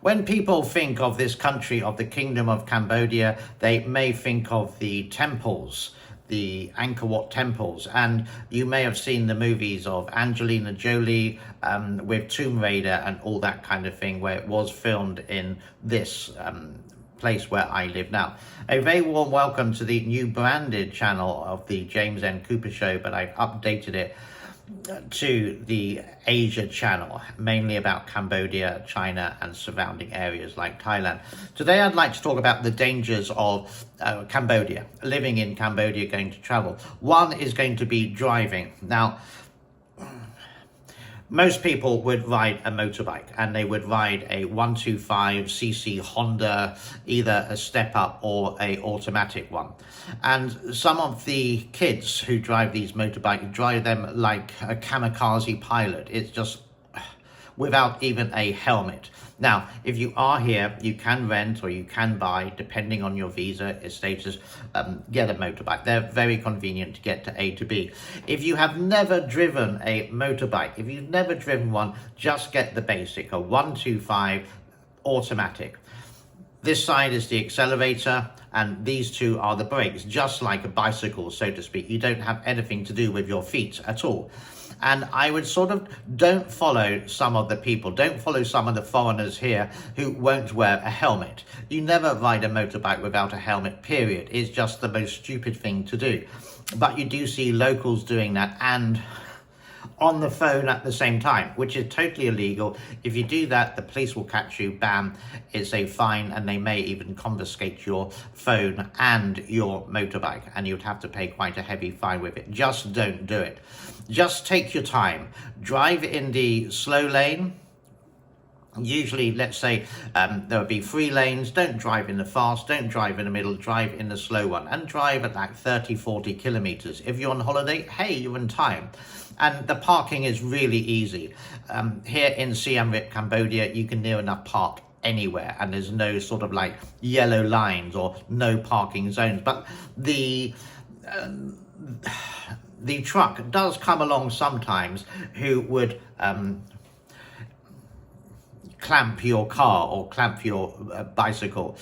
When people think of this country, of the Kingdom of Cambodia, they may think of the temples, the Angkor Wat temples, and you may have seen the movies of Angelina Jolie with Tomb Raider and all that kind of thing, where it was filmed in this place where I live now. A very warm welcome to the new branded channel of the James N. Cooper Show, but I've updated it to the Asia channel, mainly about Cambodia, China, and surrounding areas like Thailand. Today I'd like to talk about the dangers of Cambodia, living in Cambodia, going to travel. One is going to be driving. Now, most people would ride a motorbike, and they would ride a 125cc Honda, either a step up or a automatic one. And some of the kids who drive these motorbikes drive them like a kamikaze pilot. It's just without even a helmet. Now, if you are here, you can rent or you can buy, depending on your visa status, get a motorbike. They're very convenient to get to A to B. If you have never driven a motorbike, if you've never driven one, just get the basic, a 125 automatic. This side is the accelerator, and these two are the brakes, just like a bicycle, so to speak. You don't have anything to do with your feet at all. And I would don't follow some of the people, don't follow some of the foreigners here who won't wear a helmet. You never ride a motorbike without a helmet, period. It's just the most stupid thing to do. But you do see locals doing that and on the phone at the same time, which is totally illegal. If you do that, the police will catch you, bam, it's a fine, and they may even confiscate your phone and your motorbike, and you'd have to pay quite a heavy fine with it. Just don't do it. Just take your time. Drive in the slow lane. Usually, let's say there will be 3 lanes. Don't drive in the fast, don't drive in the middle, drive in the slow one, and drive at like 30-40 kilometers. If you're on holiday, hey, you're in time. And the parking is really easy. Here in Siem Reap, Cambodia, you can near enough park anywhere, and there's no sort of like yellow lines or no parking zones. But the truck does come along sometimes who would clamp your car or clamp your bicycle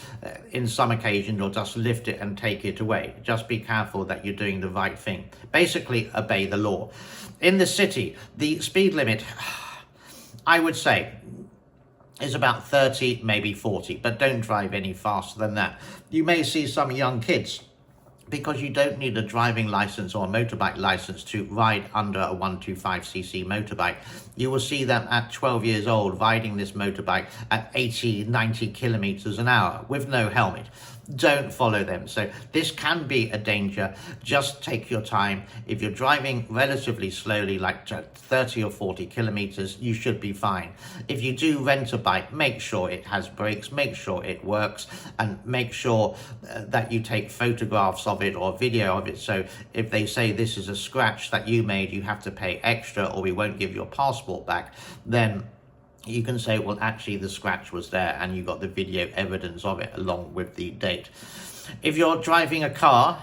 in some occasions, or just lift it and take it away. Just be careful that you're doing the right thing. Basically, obey the law. In the city, the speed limit, I would say, is about 30, maybe 40, but don't drive any faster than that. You may see some young kids, because you don't need a driving license or a motorbike license to ride under a 125cc motorbike. You will see them at 12 years old riding this motorbike at 80, 90 kilometers an hour with no helmet. Don't follow them. So this can be a danger. Just take your time. If you're driving relatively slowly, like 30 or 40 kilometers, you should be fine. If you do rent a bike, make sure it has brakes, make sure it works, and make sure that you take photographs of it or video of it. So if they say this is a scratch that you made, you have to pay extra or we won't give your passport back, then you can say, well, actually the scratch was there and you got the video evidence of it along with the date. If you're driving a car,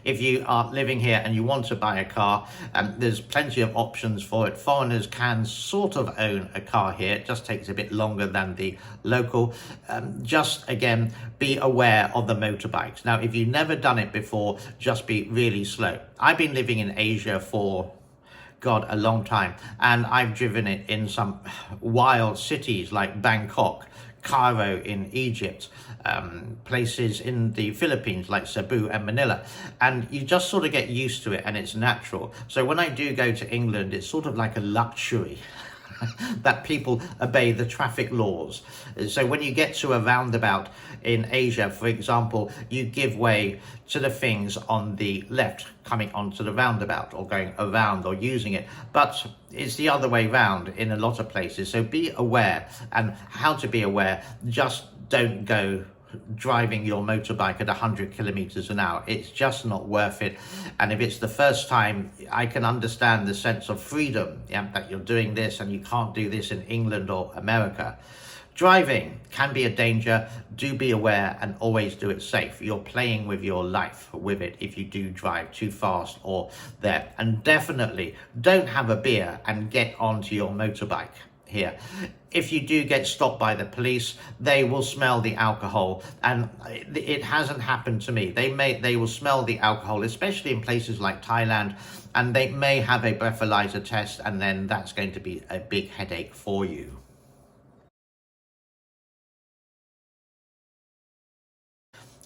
if you are living here and you want to buy a car, there's plenty of options for it. Foreigners can sort of own a car here. It just takes a bit longer than the local. Just, again, be aware of the motorbikes. Now, if you've never done it before, just be really slow. I've been living in Asia for a long time, and I've driven it in some wild cities like Bangkok, Cairo in Egypt, places in the Philippines like Cebu and Manila, and you just sort of get used to it and it's natural. So when I do go to England, it's sort of like a luxury that people obey the traffic laws. So when you get to a roundabout in Asia, for example, you give way to the things on the left coming onto the roundabout or going around or using it. But it's the other way round in a lot of places. So be aware, and how to be aware. Just don't go driving your motorbike at 100 kilometers an hour. It's just not worth it. And if it's the first time, I can understand the sense of freedom, that you're doing this and you can't do this in England or America. Driving can be a danger. Do be aware and always do it safe. You're playing with your life with it if you do drive too fast or there. And definitely don't have a beer and get onto your motorbike. here. If you do get stopped by the police, they will smell the alcohol, and it hasn't happened to me. They will smell the alcohol, especially in places like Thailand, and they may have a breathalyzer test, and then that's going to be a big headache for you.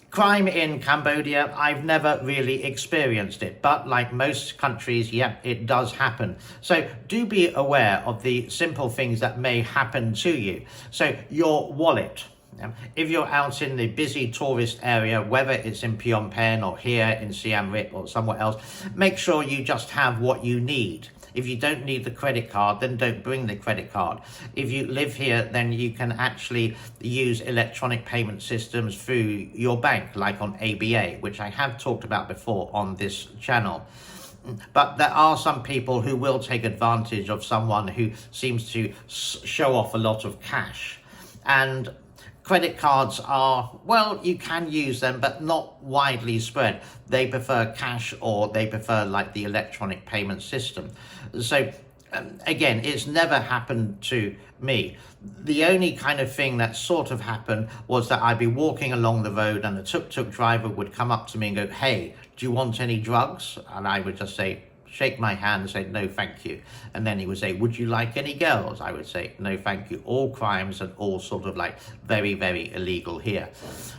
Crime in Cambodia, I've never really experienced it, but like most countries, yeah, it does happen. So do be aware of the simple things that may happen to you. So your wallet. If you're out in the busy tourist area, whether it's in Phnom Penh or here in Siem Reap or somewhere else, make sure you just have what you need. If you don't need the credit card, then don't bring the credit card. If you live here, then you can actually use electronic payment systems through your bank, like on ABA, which I have talked about before on this channel. But there are some people who will take advantage of someone who seems to show off a lot of cash. And credit cards are, well, you can use them, but not widely spread. They prefer cash, or they prefer like the electronic payment system. So again, it's never happened to me. The only kind of thing that sort of happened was that I'd be walking along the road and the tuk-tuk driver would come up to me and go, "Hey, do you want any drugs?" And I would just say, shake my hand and say, "No, thank you." And then he would say, "Would you like any girls?" I would say, "No, thank you." All crimes and all sort of like very, very illegal here.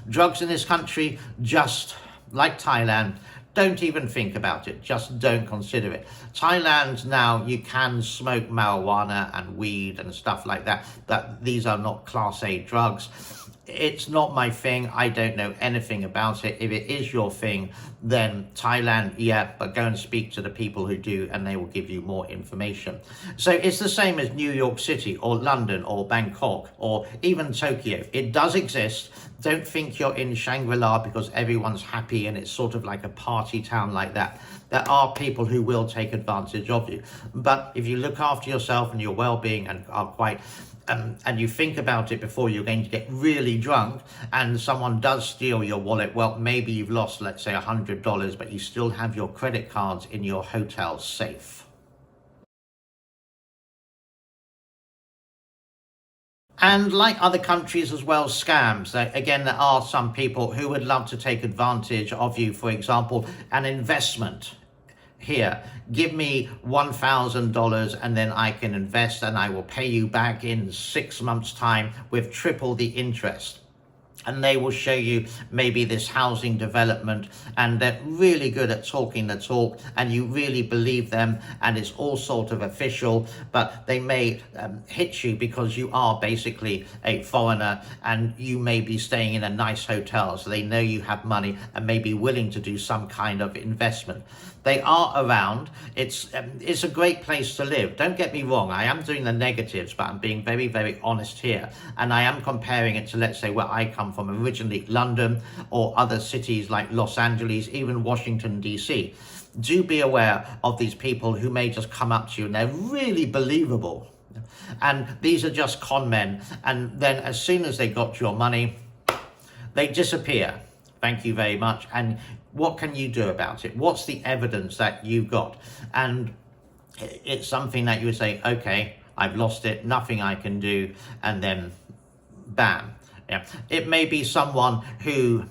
Drugs in this country, just like Thailand, don't even think about it. Just don't consider it. Thailand now, you can smoke marijuana and weed and stuff like that. These are not Class A drugs. It's not my thing. I don't know anything about it. If it is your thing, then Thailand, yeah, but go and speak to the people who do, and they will give you more information. So it's the same as New York City or London or Bangkok or even Tokyo. It does exist. Don't think you're in Shangri-La because everyone's happy and it's sort of like a party town like that. There are people who will take advantage of you. But if you look after yourself and your well-being and are quite and you think about it before you're going to get really drunk and someone does steal your wallet, well, maybe you've lost, let's say, $100, but you still have your credit cards in your hotel safe. And like other countries as well, scams. Again, there are some people who would love to take advantage of you. For example, an investment. Here, give me $1,000 and then I can invest and I will pay you back in 6 months' time with triple the interest. And they will show you maybe this housing development, and they're really good at talking the talk, and you really believe them, and it's all sort of official, but they may hit you because you are basically a foreigner and you may be staying in a nice hotel, so they know you have money and may be willing to do some kind of investment. They are around. It's a great place to live. Don't get me wrong. I am doing the negatives, but I'm being very, very honest here. And I am comparing it to, let's say, where I come from, originally London or other cities like Los Angeles, even Washington, DC. Do be aware of these people who may just come up to you and they're really believable. And these are just con men. And then as soon as they got your money, they disappear. Thank you very much. And what can you do about it? What's the evidence that you've got? And it's something that you would say, okay, I've lost it, nothing I can do, and then bam. Yeah. It may be someone who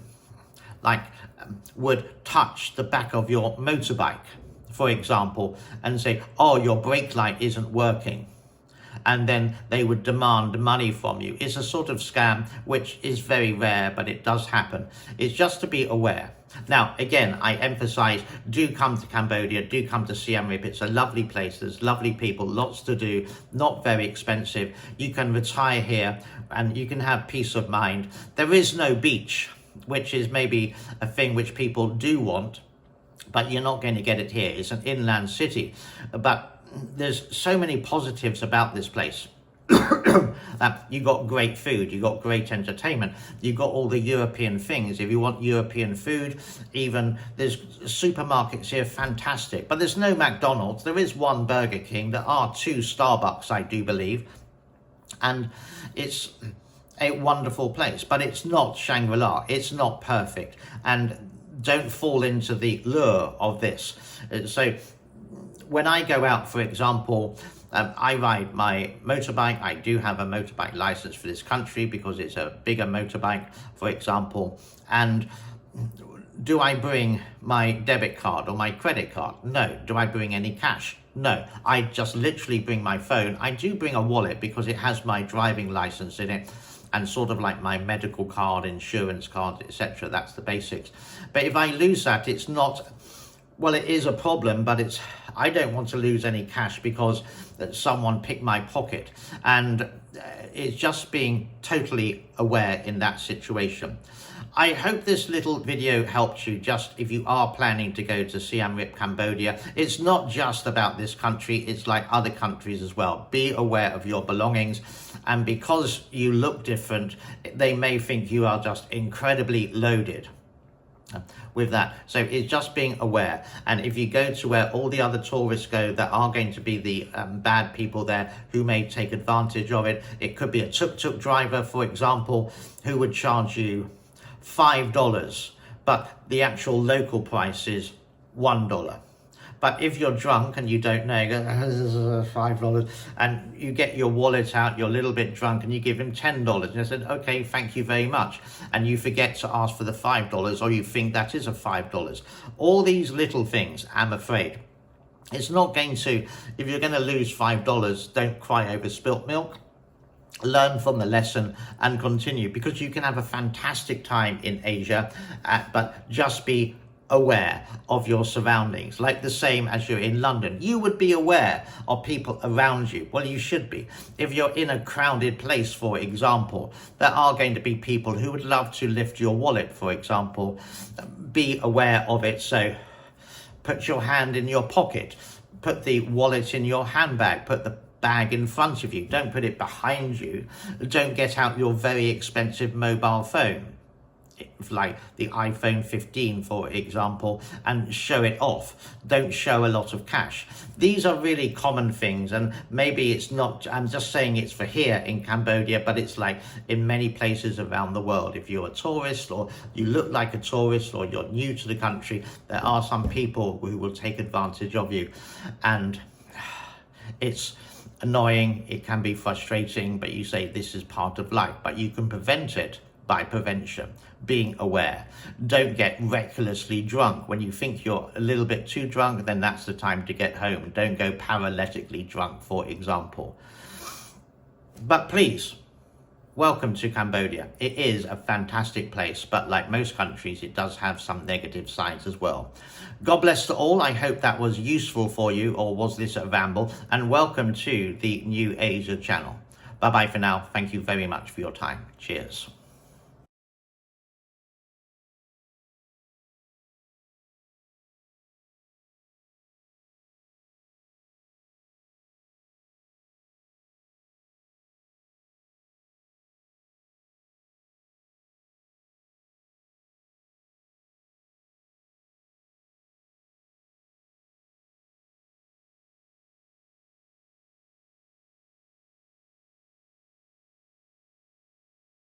would touch the back of your motorbike, for example, and say, "Oh, your brake light isn't working." And then they would demand money from you. It's a sort of scam, which is very rare, but it does happen. It's just to be aware. Now, again, I emphasize, do come to Cambodia, do come to Siem Reap. It's a lovely place. There's lovely people, lots to do, not very expensive. You can retire here and you can have peace of mind. There is no beach, which is maybe a thing which people do want, but you're not going to get it here. It's an inland city. But there's so many positives about this place. You got great food, you got great entertainment, you got all the European things. If you want European food, even there's supermarkets here, fantastic. But there's no McDonald's. There is one Burger King. There are 2 Starbucks, I do believe. And it's a wonderful place, but it's not Shangri-La. It's not perfect. And don't fall into the lure of this. So when I go out, for example, I ride my motorbike. I do have a motorbike license for this country because it's a bigger motorbike, for example. And do I bring my debit card or my credit card? No. Do I bring any cash? No. I just literally bring my phone. I do bring a wallet because it has my driving license in it and sort of like my medical card, insurance card, etc. That's the basics. But if I lose that, it's not, well, it is a problem, but I don't want to lose any cash because someone picked my pocket. And it's just being totally aware in that situation. I hope this little video helped you just if you are planning to go to Siem Reap, Cambodia. It's not just about this country, it's like other countries as well. Be aware of your belongings, and because you look different, they may think you are just incredibly loaded with that. So it's just being aware. And if you go to where all the other tourists go, there are going to be the bad people there who may take advantage of it. It could be a tuk-tuk driver, for example, who would charge you $5, but the actual local price is $1. But if you're drunk and you don't know, you go, this is $5, and you get your wallet out, you're a little bit drunk, and you give him $10, and I said, okay, thank you very much, and you forget to ask for the $5, or you think that is a $5. All these little things, I'm afraid, it's not going to, if you're going to lose $5, don't cry over spilt milk. Learn from the lesson and continue, because you can have a fantastic time in Asia, but just be aware of your surroundings, like the same as you're in London. You would be aware of people around you. Well, you should be. If you're in a crowded place, for example, there are going to be people who would love to lift your wallet, for example. Be aware of it. So put your hand in your pocket, put the wallet in your handbag, put the bag in front of you, don't put it behind you. Don't get out your very expensive mobile phone, like the iPhone 15, for example, and show it off. Don't show a lot of cash. These are really common things, and maybe it's not, I'm just saying it's for here in Cambodia, but it's like in many places around the world. If you're a tourist, or you look like a tourist, or you're new to the country, there are some people who will take advantage of you, and it's annoying, it can be frustrating, but you say this is part of life. But you can prevent it by prevention, being aware. Don't get recklessly drunk. When you think you're a little bit too drunk, then that's the time to get home. Don't go paralytically drunk, for example. But please, welcome to Cambodia. It is a fantastic place, but like most countries, it does have some negative sides as well. God bless to all. I hope that was useful for you, or was this a ramble? And welcome to the New Asia channel. Bye-bye for now. Thank you very much for your time. Cheers.